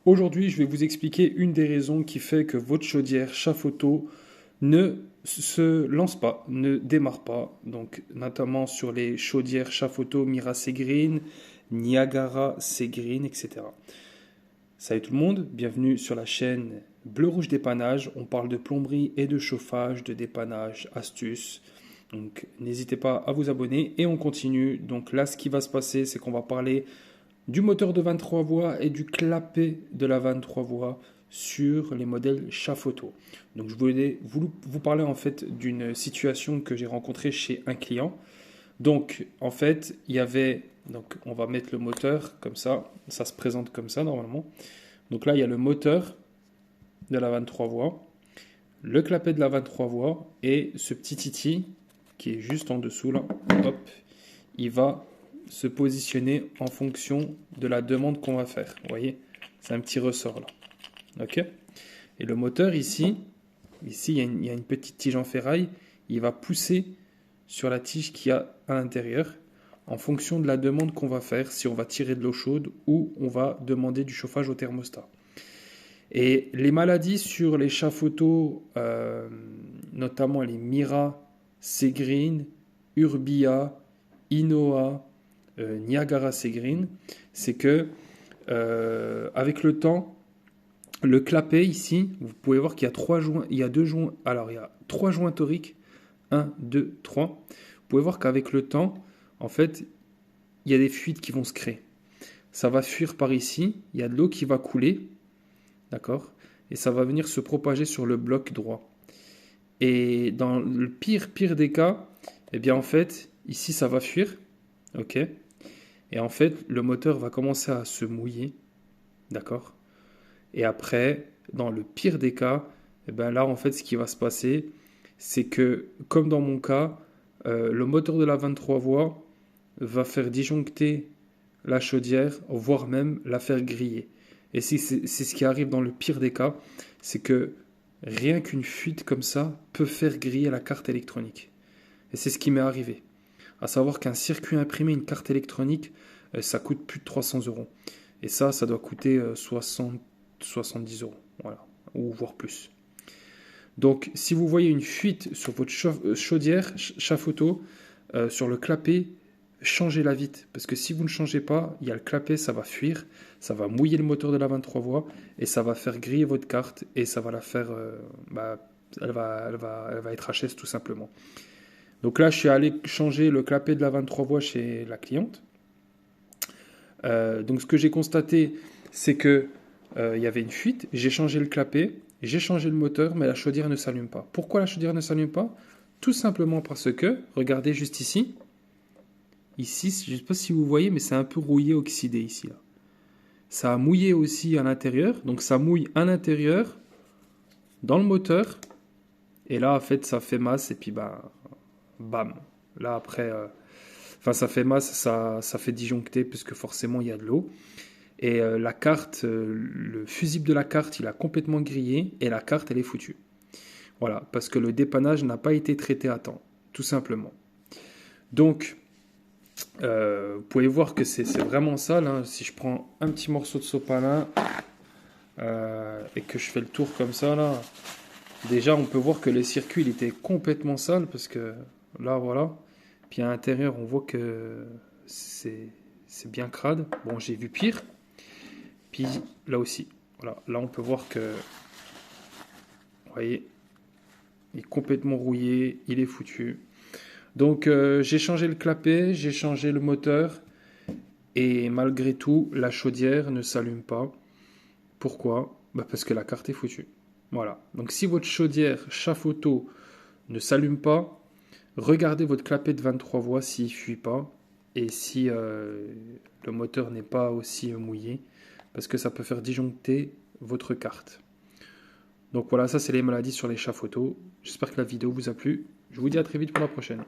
Aujourd'hui, je vais vous expliquer une des raisons qui fait que votre chaudière Chafoto ne se lance pas, ne démarre pas. Donc, notamment sur les chaudières Chafoto Mira Segreen, Niagara Segreen, etc. Salut tout le monde, bienvenue sur la chaîne Bleu Rouge Dépannage. On parle de plomberie et de chauffage, de dépannage, astuces. Donc, n'hésitez pas à vous abonner et on continue. Donc là, ce qui va se passer, c'est qu'on va parler du moteur de 23 voies et du clapet de la 23 voies sur les modèles Chafoto. Donc je voulais vous parler en fait d'une situation que j'ai rencontrée chez un client. Donc en fait, il y avait, donc on va mettre le moteur comme ça se présente comme ça normalement. Donc là, il y a le moteur de la 23 voies, le clapet de la 23 voies et ce petit titi qui est juste en dessous là, hop, il va se positionner en fonction de la demande qu'on va faire. Vous voyez, c'est un petit ressort là. Ok. Et le moteur ici il y a une petite tige en ferraille. Il va pousser sur la tige qu'il y a à l'intérieur en fonction de la demande qu'on va faire, si on va tirer de l'eau chaude ou on va demander du chauffage au thermostat. Et les maladies sur les Chafoto, notamment les Mira, Segreen, Urbia, Inoa, Niagara Segreen, c'est que avec le temps, le clapet ici, vous pouvez voir qu'il y a trois joints, il y a deux joints, alors il y a trois joints toriques, 1, 2, 3. Vous pouvez voir qu'avec le temps, en fait, il y a des fuites qui vont se créer. Ça va fuir par ici, il y a de l'eau qui va couler, d'accord, et ça va venir se propager sur le bloc droit. Et dans le pire des cas, eh bien en fait, ici ça va fuir, ok. Et en fait, le moteur va commencer à se mouiller, d'accord. Et après, dans le pire des cas, eh ben là, en fait, ce qui va se passer, c'est que, comme dans mon cas, le moteur de la 23 voies va faire disjoncter la chaudière, voire même la faire griller. Et c'est ce qui arrive dans le pire des cas, c'est que rien qu'une fuite comme ça peut faire griller la carte électronique. Et c'est ce qui m'est arrivé. À savoir qu'un circuit imprimé, une carte électronique, ça coûte plus de 300 euros. Et ça doit coûter 70 euros, voilà, ou voire plus. Donc, si vous voyez une fuite sur votre chaudière Chafoto, sur le clapet, changez-la vite. Parce que si vous ne changez pas, il y a le clapet, ça va fuir, ça va mouiller le moteur de la 23 voies, et ça va faire griller votre carte, et ça va la faire... elle va être HS tout simplement. Donc là, je suis allé changer le clapet de la 23 voies chez la cliente. Donc ce que j'ai constaté, c'est que il y avait une fuite, j'ai changé le clapet, j'ai changé le moteur, mais la chaudière ne s'allume pas. Pourquoi la chaudière ne s'allume pas? Tout simplement parce que, regardez juste ici, je ne sais pas si vous voyez, mais c'est un peu rouillé, oxydé ici. Là. Ça a mouillé aussi à l'intérieur, donc ça mouille à l'intérieur, dans le moteur, et là en fait ça fait masse, et puis bam. Là après, ça fait masse, ça fait disjoncter, puisque forcément il y a de l'eau. Et la carte, le fusible de la carte, il a complètement grillé et la carte, elle est foutue. Voilà, parce que le dépannage n'a pas été traité à temps, tout simplement. Donc, vous pouvez voir que c'est vraiment sale. Hein. Si je prends un petit morceau de sopalin et que je fais le tour comme ça, là, déjà on peut voir que le circuit il était complètement sale parce que là, voilà. Puis à l'intérieur, on voit que c'est bien crade. Bon, j'ai vu pire. Puis là aussi, voilà, là on peut voir que, vous voyez, il est complètement rouillé, il est foutu. Donc j'ai changé le clapet, j'ai changé le moteur, et malgré tout, la chaudière ne s'allume pas. Pourquoi? Parce que la carte est foutue. Voilà. Donc si votre chaudière Chafoto ne s'allume pas, regardez votre clapet de 23 voies s'il ne fuit pas, et si le moteur n'est pas aussi mouillé, parce que ça peut faire disjoncter votre carte. Donc voilà, ça c'est les maladies sur les Chafoto. J'espère que la vidéo vous a plu. Je vous dis à très vite pour la prochaine.